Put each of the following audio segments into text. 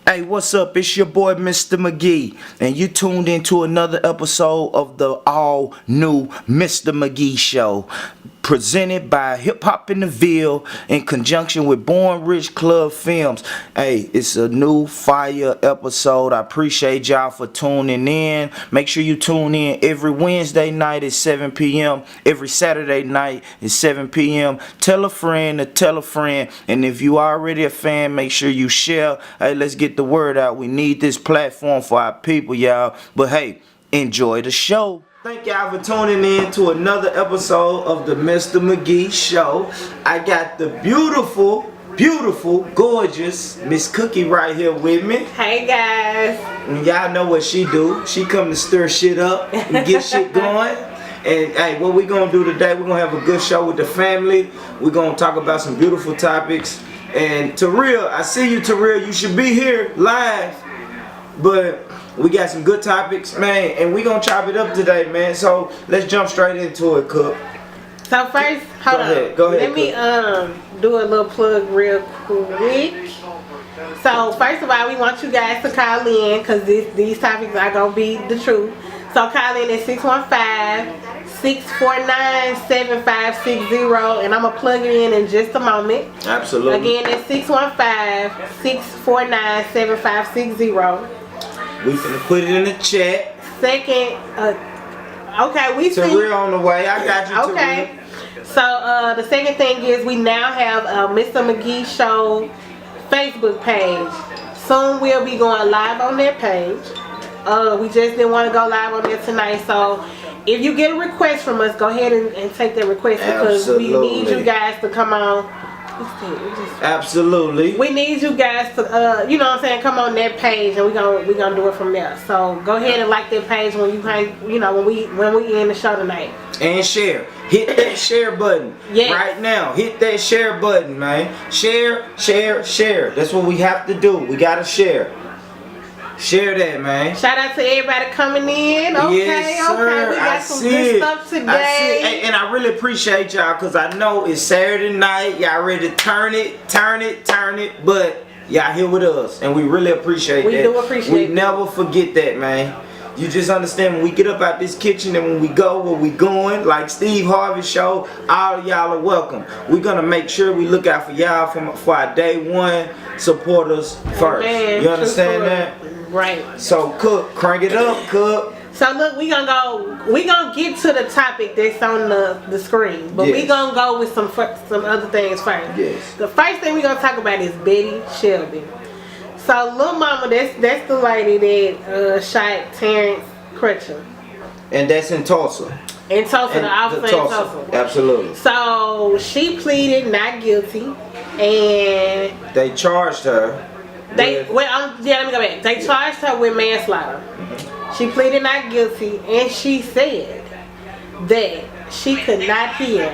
Hey, what's up? It's your boy Mr. McGee, and you tuned into another episode of the all new Mr. McGee Show, presented by Hip Hop in the Ville in conjunction with Born Rich Club Films. Hey, it's a new fire episode. I appreciate y'all for tuning in. Make sure you tune in every Wednesday night at 7 p.m. Every Saturday night at 7 p.m. Tell a friend to tell a friend, and if you already a fan, make sure you share. Hey, let's get the word out. We need this platform for our people, y'all. But hey, enjoy the show. Thank y'all for tuning in to another episode of the Mr. McGee Show. I got the beautiful, gorgeous Miss Cookie right here with me. Hey guys. And y'all know what she do. She come to stir shit up and get shit going. And hey, what we gonna do today, we're gonna have a good show with the family. We're gonna talk about some beautiful topics. And Terrell, I see you, Terrell. You should be here live. But we got some good topics, man, and we gonna chop it up today, man. So let's jump straight into it, Cook. So first, hold on. Go ahead. Let me do a little plug real quick. So first of all, we want you guys to call in because these topics are gonna be the truth. So call in at 615-649-7560, and I'm gonna plug it in just a moment. Absolutely. Again, that's 615-649-7560. We finna put it in the chat. Second, okay, we see. Terrell on the way. I got you, Okay. Terrell. So the second thing is we now have a Mr. McGee Show Facebook page. Soon we'll be going live on that page. We just didn't want to go live on there tonight, so if you get a request from us, go ahead and take that request because we need you guys to come on. Absolutely. We need you guys to, you know what I'm saying, come on that page, and we gonna do it from there. So go ahead and like that page when you hang, you know, when we end the show tonight. And share. Hit that share button. Yes. Right now. Hit that share button, man. Share. That's what we have to do. We gotta share. Share that, man. Shout out to everybody coming in. Okay, yes, sir. Okay. We got some good stuff today. And I really appreciate y'all because I know it's Saturday night. Y'all ready to turn it. But y'all here with us. And we really appreciate that. We do appreciate We never forget that, man. You just understand when we get up out this kitchen and when we go where we going, like Steve Harvey show, all of y'all are welcome. We're going to make sure we look out for y'all for our day one supporters first. Man, you understand that? Right. So Cook, crank it up, Cook. So look, we gonna get to the topic that's on the screen, but we gonna go with some other things first. Yes. The first thing we gonna talk about is Betty Shelby. So Lil Mama, that's the lady that shot Terrence Crutcher. And that's in Tulsa. In Tulsa, the officer in Tulsa. Absolutely. So she pleaded not guilty, and they charged her. Let me go back. They charged her with manslaughter. She pleaded not guilty, and she said that she could not hear.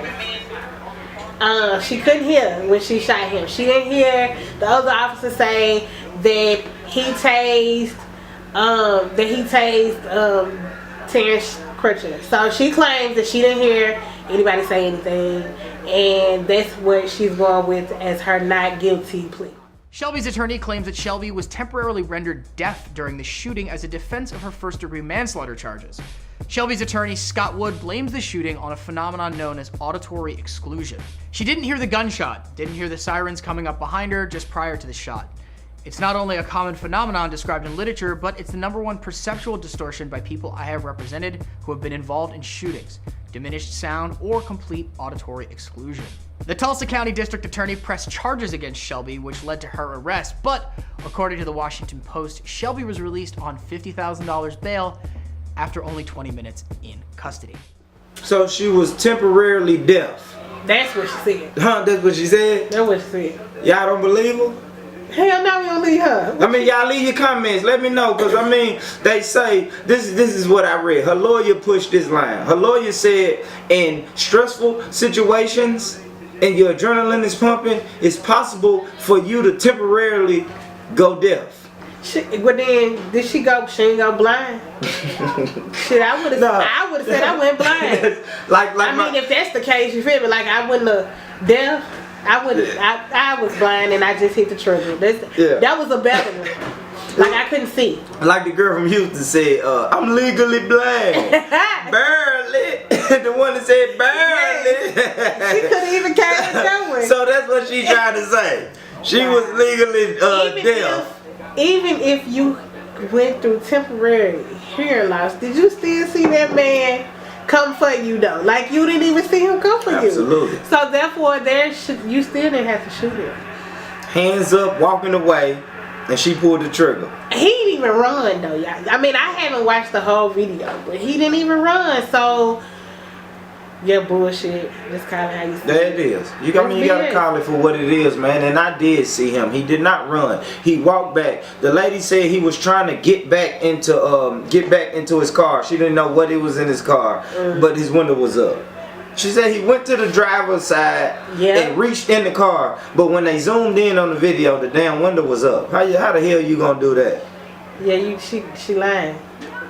She couldn't hear when she shot him. She didn't hear the other officer say that he tased Terrence Crutcher. So she claims that she didn't hear anybody say anything, and that's what she's going with as her not guilty plea. Shelby's attorney claims that Shelby was temporarily rendered deaf during the shooting as a defense of her first-degree manslaughter charges. Shelby's attorney, Scott Wood, blames the shooting on a phenomenon known as auditory exclusion. She didn't hear the gunshot, didn't hear the sirens coming up behind her just prior to the shot. It's not only a common phenomenon described in literature, but it's the #1 perceptual distortion by people I have represented who have been involved in shootings, diminished sound, or complete auditory exclusion. The Tulsa County District Attorney pressed charges against Shelby, which led to her arrest, but according to the Washington Post, Shelby was released on $50,000 bail after only 20 minutes in custody. So she was temporarily deaf. That's what she said. Huh? That's what she said? That's what she said. Y'all don't believe her? Hell no, we don't leave her. I mean, y'all leave your comments. Let me know, because I mean, they say, this is what I read. Her lawyer pushed this line. Her lawyer said, in stressful situations and your adrenaline is pumping, it's possible for you to temporarily go deaf. But then, did she go? She ain't go blind. Shit, I would have. No. I would have said I went blind. like I mean, if that's the case, you feel me? Like I wouldn't have deaf. I wouldn't. I was blind and I just hit the trigger. That was a better one. Like I couldn't see. Like the girl from Houston said, I'm legally blind. Barely. The one that said barely. She couldn't even carry that one. So that's what she tried to say. She was legally deaf. Even if you went through temporary hearing loss, did you still see that man come for you though? Like you didn't even see him come for you. Absolutely. So therefore, you still didn't have to shoot him. Hands up, walking away, and she pulled the trigger. He didn't even run though, y'all. I mean, I haven't watched the whole video, but he didn't even run. So, yeah, bullshit. That's kind of how you see There it is. You gotta call it for what it is, man. And I did see him. He did not run. He walked back. The lady said he was trying to get back into his car. She didn't know what it was in his car, but his window was up. She said he went to the driver's side and reached in the car, but when they zoomed in on the video, the damn window was up. How the hell you gonna do that? Yeah, she lying.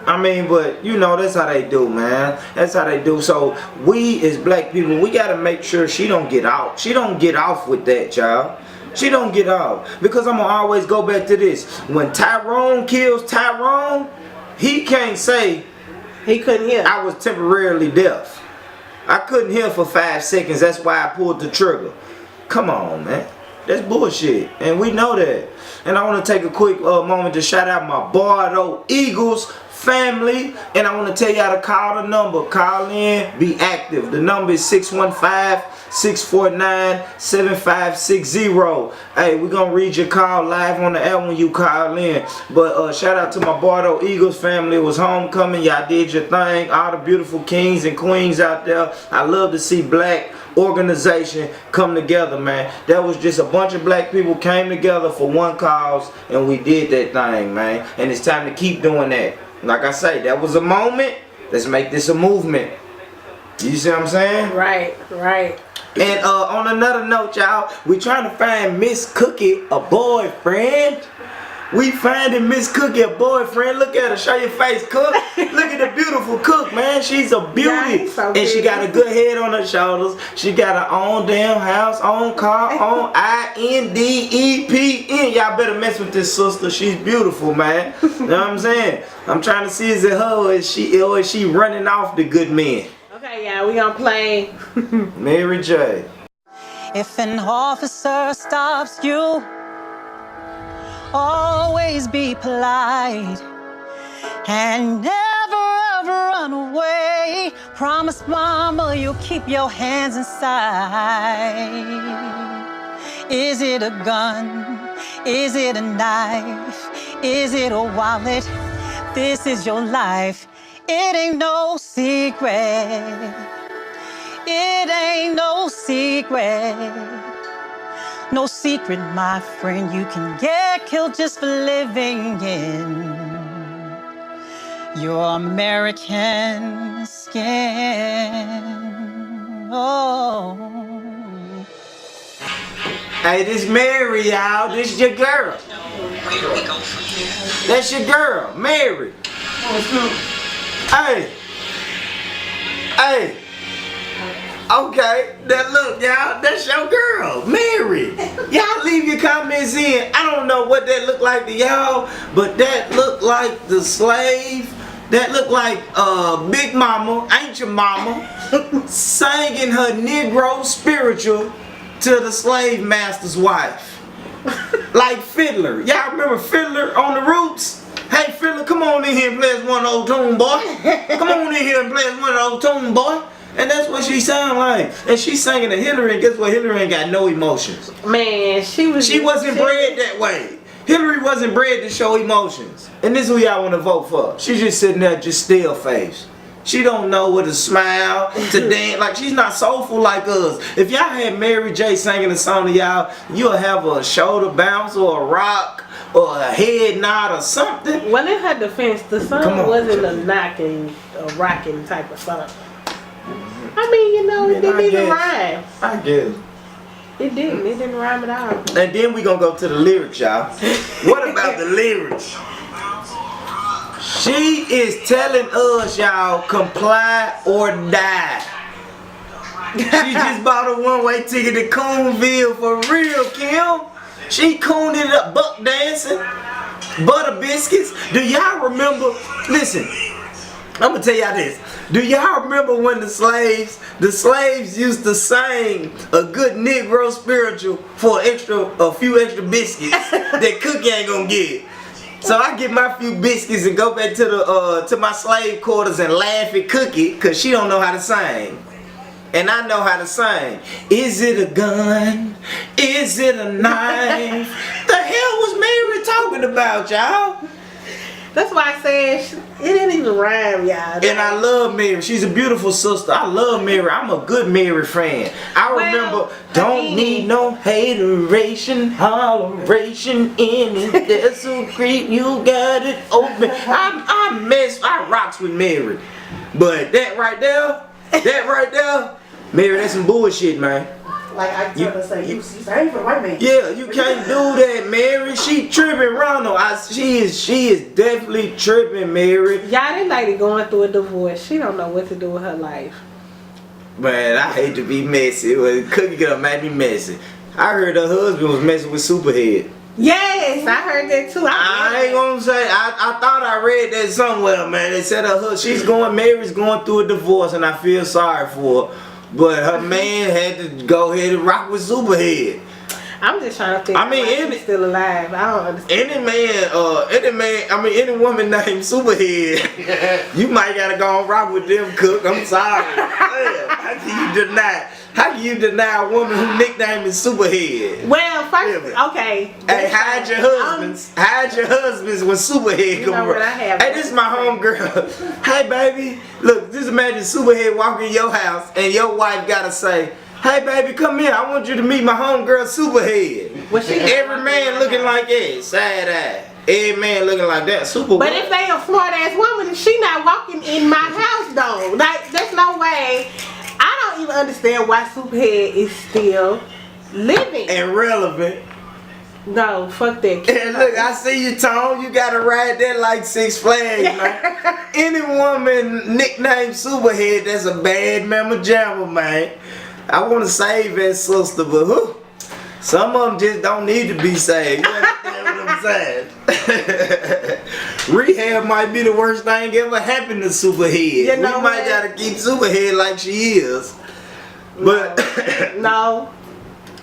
I mean, but you know, that's how they do, man. That's how they do. So we as black people, we gotta make sure she don't get out. She don't get off with that, child. She don't get off. Because I'm gonna always go back to this. When Tyrone kills Tyrone, he can't say he couldn't hear. I was temporarily deaf. I couldn't hear for 5 seconds. That's why I pulled the trigger. Come on, man. That's bullshit. And we know that. And I want to take a quick moment to shout out my Bardo Eagles family. And I want to tell y'all to call the number. Call in. Be active. The number is 615-649-7560. Hey, we're going to read your call live on the air when you call in. But shout out to my Bardo Eagles family. It was homecoming. Y'all did your thing. All the beautiful kings and queens out there. I love to see black organization come together, man. That was just a bunch of black people came together for one cause, and we did that thing, man. And it's time to keep doing that. Like I say, that was a moment. Let's make this a movement. You see what I'm saying? Right. And on another note, y'all, we trying to find Miss Cookie a boyfriend. We finding Miss Cookie a boyfriend. Look at her. Show your face, Cook. Look at the beautiful Cook, man. She's a beauty. So and she got a good head on her shoulders. She got her own damn house, own car, own INDEPN. Y'all better mess with this sister. She's beautiful, man. You know what I'm saying? I'm trying to see is it her or is she running off the good men. Okay, y'all. We gonna play Mary J. If an officer stops you, always be polite and never ever run away. Promise mama you'll keep your hands inside. Is it a gun? Is it a knife? Is it a wallet? This is your life. It ain't no secret. It ain't no secret. No secret, my friend, you can get killed just for living in your American skin. Oh. Hey, this Mary, y'all. This your girl. That's your girl, Mary. Hey. Okay, that look, y'all, that's your girl, Mary. Y'all leave your comments in. I don't know what that look like to y'all, but that look like the slave. That look like Big Mama, ain't your mama, singing her Negro spiritual to the slave master's wife. Like Fiddler. Y'all remember Fiddler on the Roots? Hey Fiddler, come on in here and play us one old tune, boy. Come on in here and play us one old tune, boy. And that's what she sound like. And she's singing to Hillary, and guess what? Hillary ain't got no emotions. Man, she wasn't bred that way. Hillary wasn't bred to show emotions. And this is who y'all want to vote for. She's just sitting there just still face. She don't know what to smile, to dance. Like, she's not soulful like us. If y'all had Mary J singing a song to y'all, you'll have a shoulder bounce or a rock or a head nod or something. Well, in her defense, the song wasn't a knocking, a rocking type of song. I mean, you know, it didn't even rhyme. I guess. It didn't. It didn't rhyme at all. And then we gonna go to the lyrics, y'all. What about the lyrics? She is telling us, y'all, comply or die. She just bought a one-way ticket to Coonville for real, Kim. She cooned it up, buck dancing, butter biscuits. Do y'all remember? Listen, I'm gonna tell y'all this. Do y'all remember when the slaves used to sing a good Negro spiritual for a few extra biscuits that Cookie ain't gonna get? So I get my few biscuits and go back to my slave quarters and laugh at Cookie because she don't know how to sing. And I know how to sing. Is it a gun? Is it a knife? The hell was Mary talking about, y'all? That's why I said it didn't even rhyme, y'all. And I love Mary. She's a beautiful sister. I love Mary. I'm a good Mary fan. I remember, don't need no hateration, holleration in it. That's so great. You got it open. I rocks with Mary. But that right there, Mary, that's some bullshit, man. Like I told her, say, you ain't for white man. Yeah, you can't do that, Mary. She tripping, Ronald. She is definitely tripping, Mary. Y'all, this lady going through a divorce. She don't know what to do with her life. Man, I hate to be messy. Well, Cookie girl made me messy. I heard her husband was messing with Superhead. Yes, I heard that too. I ain't gonna say. I thought I read that somewhere, man. They said Mary's going through a divorce, and I feel sorry for her. But her man had to go ahead and rock with Superhead. I'm just trying to figure out why she's still alive. I don't understand. Any woman named Superhead, you might gotta go and rock with them, Cook. I'm sorry. How can you deny a woman whose nickname is Superhead? Well, first, okay. Hey, hide your husbands when Superhead come around. Hey, this is my home girl. Hey, baby, look, just imagine Superhead walking in your house and your wife gotta say, hey, baby, come here. I want you to meet my homegirl, Superhead. Well, every man looking like that, side eye. Every man looking like that, Superhead. But if they a smart ass woman, she not walking in my house though. Like, there's no way. I don't even understand why Superhead is still living and relevant. No, fuck that. And look, I see you, Tom. You gotta ride that like Six Flags, man. Any woman nicknamed Superhead, that's a bad mamma jamma, man. I want to save that sister, but some of them just don't need to be saved. You understand what I'm saying? Rehab might be the worst thing ever happened to Superhead. You know, we might gotta keep Superhead like she is. But no.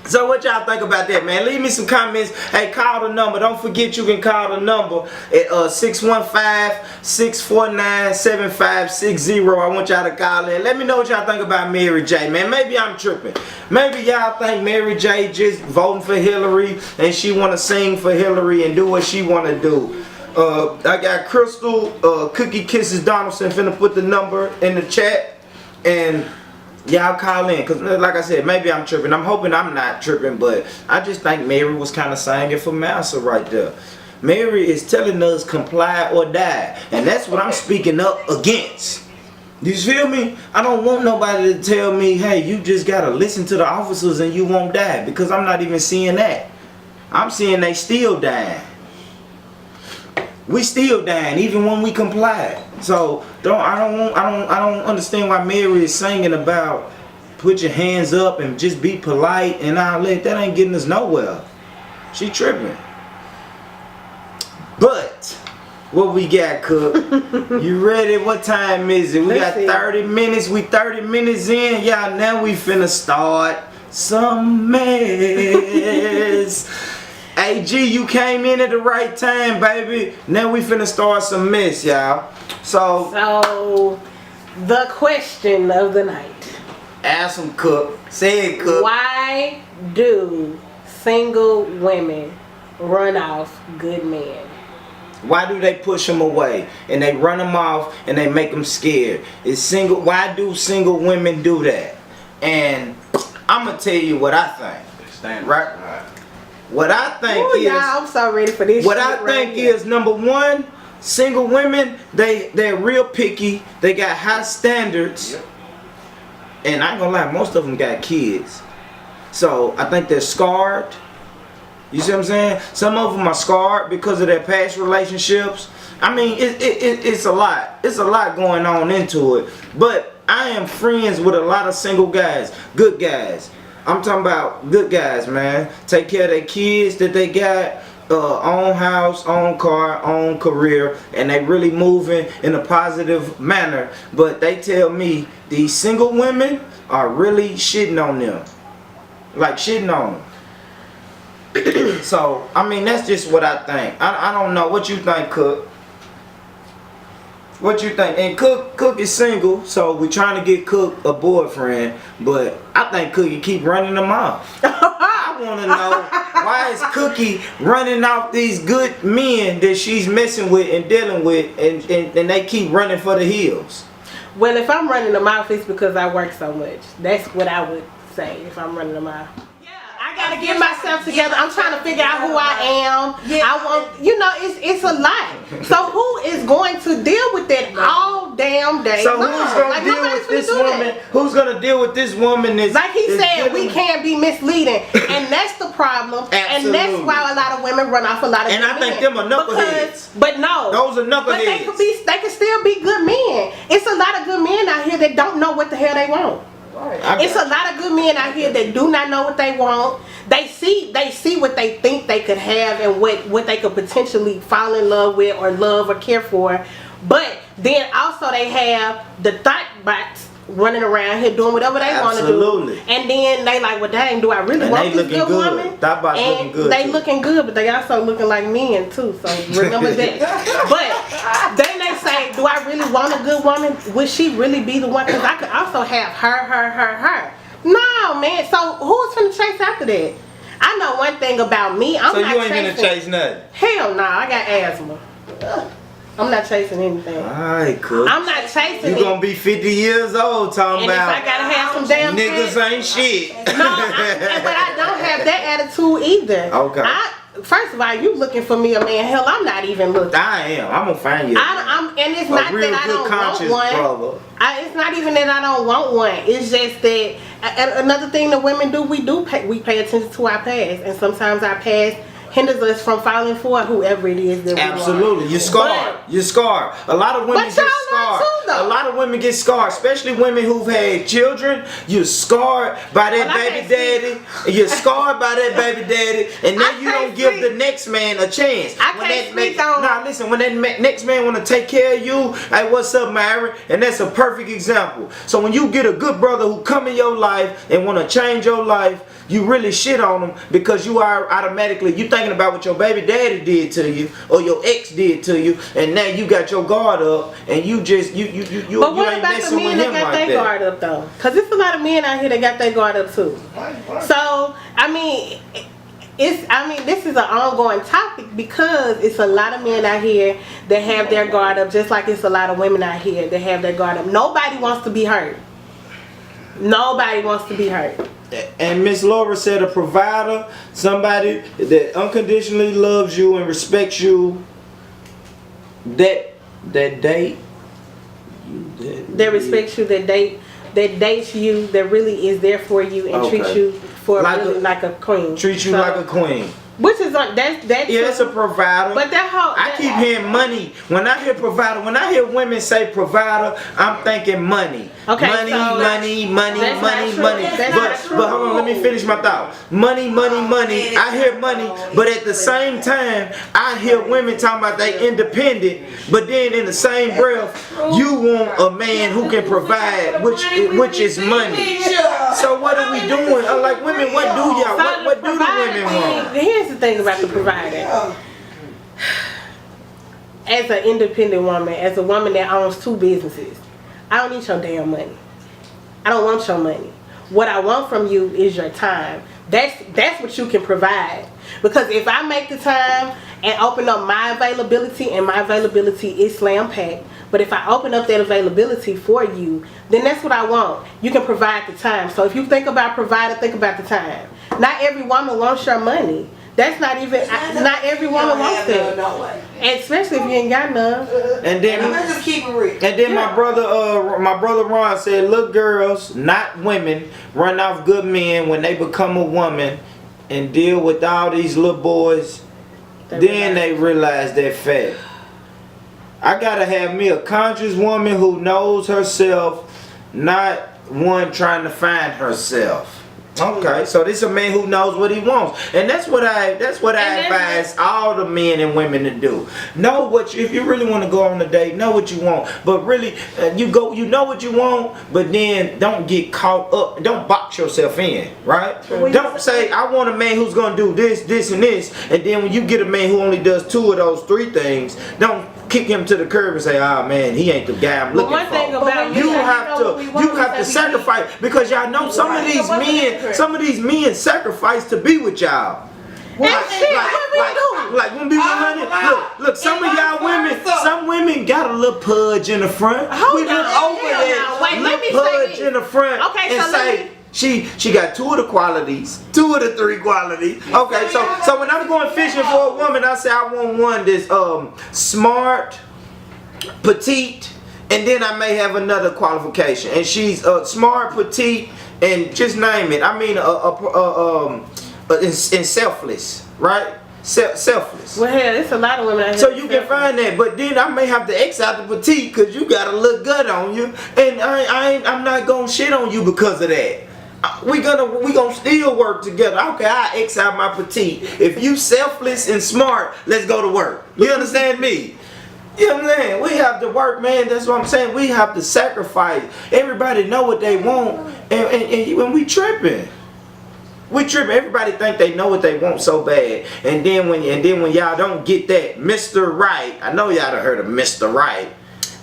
So what y'all think about that, man? Leave me some comments. Hey, call the number. Don't forget you can call the number at 615-649-7560. I want y'all to call in. Let me know what y'all think about Mary J, man. Maybe I'm tripping. Maybe y'all think Mary J just voting for Hillary and she want to sing for Hillary and do what she want to do. I got Crystal Cookie Kisses Donaldson finna put the number in the chat and y'all call in, because like I said, maybe I'm tripping. I'm hoping I'm not tripping, but I just think Mary was kind of singing for Massa right there. Mary is telling us comply or die, and that's what I'm speaking up against. You feel me? I don't want nobody to tell me, hey, you just gotta listen to the officers and you won't die, because I'm not even seeing that. I'm seeing they still dying. We still dying even when we comply. So I don't understand why Mary is singing about put your hands up and just be polite and all that. That ain't getting us nowhere. She tripping. But what we got, Cook? You ready? What time is it? We got 30 minutes. We 30 minutes in. Y'all, now we finna start some mess. Hey G, you came in at the right time, baby. Now we finna start some mess, y'all. So the question of the night. Ask them, Cook. Say it, Cook. Why do single women run off good men? Why do they push them away and they run them off and they make them scared? Why do single women do that? And I'm gonna tell you what I think. Right? What I think is, I'm so ready for this. What I think is, number one, single women, they're real picky. They got high standards. Yep. And I ain't gonna lie, most of them got kids. So I think they're scarred. You see what I'm saying? Some of them are scarred because of their past relationships. I mean, it's a lot. It's a lot going on into it. But I am friends with a lot of single guys, good guys. I'm talking about good guys, man. Take care of their kids that they got, own house, own car, own career, and they really moving in a positive manner. But they tell me these single women are really shitting on them. Like shitting on them. So, I mean, that's just what I think. I don't know. What you think, Cook? What you think? And Cook is single, so we're trying to get Cook a boyfriend, but I think Cookie keep running them off. I want to know, why is Cookie running off these good men that she's messing with and dealing with, and they keep running for the hills? Well, if I'm running them off, it's because I work so much. That's what I would say if I'm running them off. I gotta get myself together. I'm trying to figure out who I am. I want, you know, it's a lot. So who is going to deal with that all damn day? So who's gonna deal with this woman? Who's gonna deal with this woman? Like he said, we can't be misleading, and that's the problem. And that's why a lot of women run off a lot of. And I think them are knuckleheads. But no, those are knuckleheads. But they could still be good men. It's a lot of good men out here that don't know what the hell they want. It's a lot of good men out here that do not know what they want. They see what they think they could have and what they could potentially fall in love with or love or care for. But then also they have the thought bots running around here doing whatever they want to do. And then they like, well dang, do I really want this good woman? Thought bots looking good. They looking good, but they also looking like men too. So remember that. But then they say, do I really want a good woman? Would she really be the one? Because I could also have her. No, man. So who's gonna chase after that? I know one thing about me. I'm so not you ain't gonna chase nothing? Hell no, I got asthma. I'm not chasing anything. Alright, Cook. I'm not chasing You gonna be 50 years old talking and about if I gotta have some damn niggas ain't shit. No, but I don't have that attitude either. Okay. First of all, you looking for me a man? Hell, I'm not even looking. I am. I'm gonna find you. And it's not that I don't want one. Brother. It's not even that I don't want one. It's just that another thing that women do, we pay attention to our past, and sometimes our past hinders us from falling for whoever it is that we want. Absolutely. You're scarred. You're scarred. A lot of women get scarred. A lot of women get scarred, especially women who've had children. You're scarred by that baby daddy. You're scarred by that baby daddy, and then you don't give the next man a chance. Nah, listen, when that next man want to take care of you, hey, what's up, Mary? And that's a perfect example. So when you get a good brother who come in your life and want to change your life, you really shit on them because you are automatically, you thinking about what your baby daddy did to you or your ex did to you, and now you got your guard up and you just you but what ain't about messing the men with him that got like their guard up though? Because there's a lot of men out here that got their guard up too. So I mean, this is an ongoing topic because it's a lot of men out here that have their guard up, just like it's a lot of women out here that have their guard up. Nobody wants to be hurt. Nobody wants to be hurt. And Miss Laura said a provider, somebody that unconditionally loves you and respects you, that respects you, that dates you, that really is there for you and treats you for like really like a queen. Treats you like a queen. Which is like that's yeah, it's a provider. But I keep hearing money. When I hear provider, when I hear women say provider, I'm thinking money. Okay, money. But hold on, let me finish my thought. Money. I hear money, but at the same time, I hear women talking about they independent. But then in the same breath, you want a man who can provide, which is money. So what are we doing? Like women, what do y'all? What do the women want? Here's the thing about the provider. As an independent woman, as a woman that owns 2 businesses, I don't need your damn money. I don't want your money. What I want from you is your time. That's what you can provide. Because if I make the time and open up my availability, and my availability is slam packed, but if I open up that availability for you, then that's what I want. You can provide the time. So if you think about provider, think about the time. Not every woman wants your money. That's not even, not every woman wants that. And especially if you ain't got none. And then I'm just keep it real. And then my brother Ron said, "Look, girls, not women, run off good men when they become a woman and deal with all these little boys. Then they realize they're fat. I gotta have me a conscious woman who knows herself not one trying to find herself. Okay, so this is a man who knows what he wants, and that's what I advise all the men and women to do. Know what if you really want to go on a date, know what you want, but really you know what you want, but then don't get caught up, don't box yourself in, right? Don't say I want a man who's gonna do this, this, and this, and then when you get a man who only does 2 of those 3 things, don't kick him to the curb and say, "Ah, man, he ain't the guy I'm looking for." You have to sacrifice, because y'all know some of these men sacrifice to be with y'all. Like when we 100. Look, some of y'all women, some women got a little pudge in the front. We look over that little pudge in the front and say, She got 2 of the qualities, 2 of the 3 qualities. Okay, so when I'm going fishing for a woman, I say I want one that's smart, petite, and then I may have another qualification. And she's smart, petite, and just name it. I mean, and selfless, right? Selfless. Well, hell, it's a lot of women out here. So you can find that, but then I may have to X out the petite because you got a little gut on you, and I'm not gonna shit on you because of that. We gonna still work together. Okay, I X out my petite. If you selfless and smart, let's go to work. You understand me? You know what I'm saying? We have to work, man. That's what I'm saying. We have to sacrifice. Everybody know what they want, and when we tripping. Everybody think they know what they want so bad, and then when y'all don't get that, Mr. Right. I know y'all done heard of Mr. Right.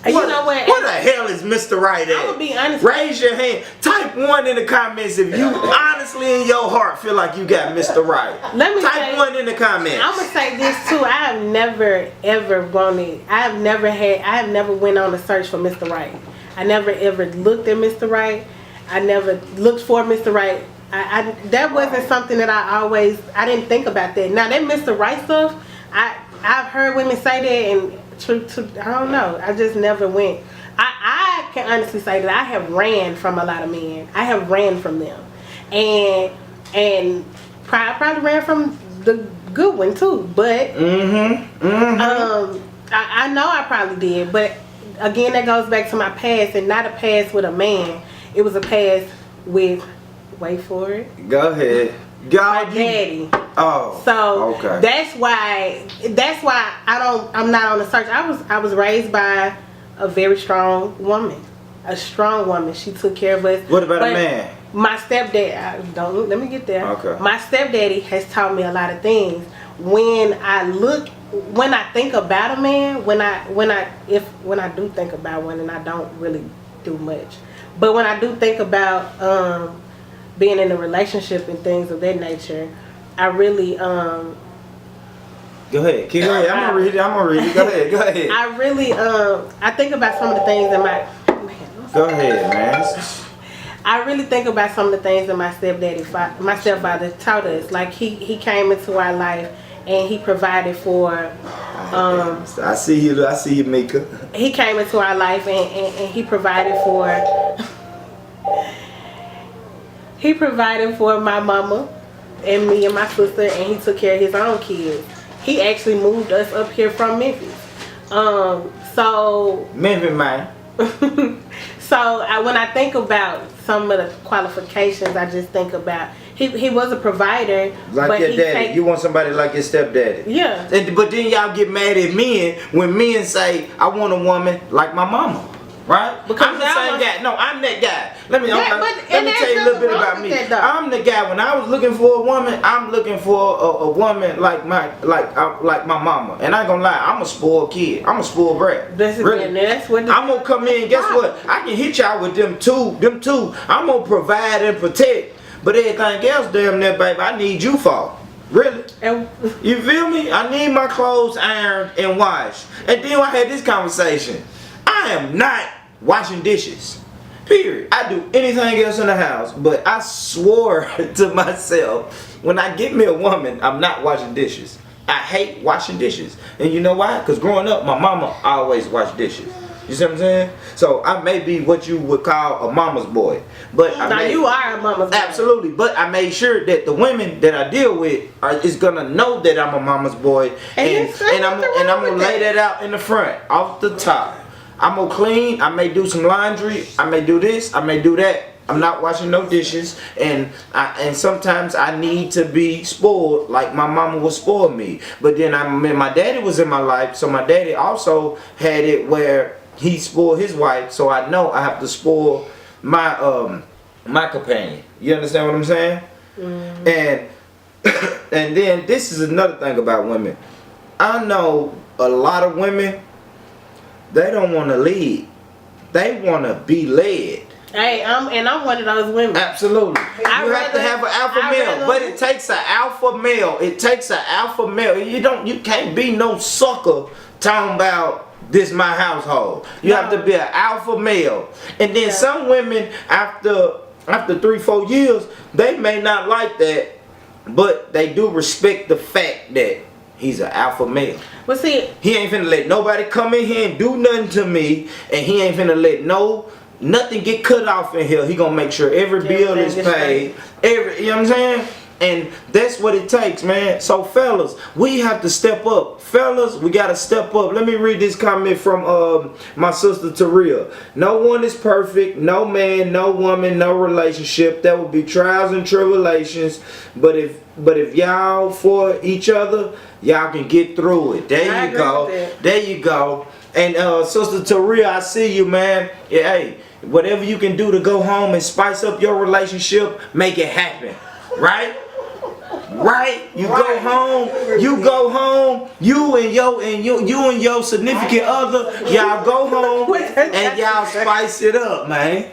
What the hell is Mr. Right at? I'm gonna be honest. Raise your hand. Type 1 in the comments if you honestly in your heart feel like you got Mr. Right. Type 1 in the comments. I'm gonna say this too. I have never ever wanted. I have never went on a search for Mr. Right. I never ever looked at Mr. Right. I never looked for Mr. Right. That wasn't something that I didn't think about that. Now that Mr. Right stuff, I've heard women say that, and I don't know. I just never went. I can honestly say that I have ran from a lot of men. I have ran from them, and probably ran from the good one too. But I know I probably did. But again, that goes back to my past, and not a past with a man. It was a past with. Wait for it. Go ahead. My daddy. Oh. So okay. That's why I'm not on the search. I was raised by a very strong woman. A strong woman. She took care of us. What about a man? My stepdad. Let me get there. Okay. My stepdaddy has taught me a lot of things. When I think about a man, when I do think about one, and I don't really do much, but when I do think about being in a relationship and things of that nature, I really Go ahead. Keep going. I'm gonna read it. Go ahead. I really I think about some of the things that Go ahead, man. I really think about some of the things that my stepfather taught us. Like he came into our life and he provided for I see you, Mika. He came into our life and he provided for my mama and me and my sister, and he took care of his own kids. He actually moved us up here from Memphis. Memphis, man. So when I think about some of the qualifications, I just think about he was a provider. Like your daddy. You want somebody like your stepdaddy. Yeah. But then y'all get mad at men when men say, I want a woman like my mama. Right? Because I'm the same guy. No, I'm that guy. Let me tell you a little bit about me. I'm the guy. When I was looking for a woman, I'm looking for a woman like my mama. And I ain't gonna lie, I'm a spoiled kid. I'm a spoiled brat. I'm gonna come in. Guess what? I can hit y'all with them two. I'm gonna provide and protect. But everything else, damn near, baby, I need you for. Really? You feel me? I need my clothes ironed and washed. And then I had this conversation. I am not washing dishes. Period. I do anything else in the house, but I swore to myself, when I get me a woman, I'm not washing dishes. I hate washing dishes. And you know why? Because growing up, my mama always washed dishes. You see what I'm saying? So I may be what you would call a mama's boy. But you are a mama's boy. Absolutely. But I made sure that the women that I deal with is gonna know that I'm a mama's boy. And I'm gonna lay that out in the front, off the top. I'm gonna clean. I may do some laundry. I may do this. I may do that. I'm not washing no dishes, and sometimes I need to be spoiled like my mama would spoil me. But then my daddy was in my life, so my daddy also had it where he spoiled his wife. So I know I have to spoil my my companion. You understand what I'm saying? And and then this is another thing about women. I know a lot of women. They don't want to lead. They want to be led. Hey, I'm one of those women. Absolutely. You have to have an alpha male, but it takes an alpha male. It takes an alpha male. You can't be no sucker talking about this my household. You have to be an alpha male. And then some women after 3-4 years, they may not like that, but they do respect the fact that he's an alpha male. Well, see, he ain't finna let nobody come in here and do nothing to me, and he ain't finna let nothing get cut off in here. He gonna make sure every bill is paid. You know what I'm saying? And that's what it takes, man. So fellas, we have to step up. Fellas, we gotta step up. Let me read this comment from my sister Taria. No one is perfect. No man, no woman, no relationship. There will be trials and tribulations. But if y'all for each other, y'all can get through it. There you go. There you go. And Sister Taria, I see you, man. Yeah, hey, whatever you can do to go home and spice up your relationship, make it happen. Right? Right? You go home, you and your significant other, y'all go home and y'all spice it up, man.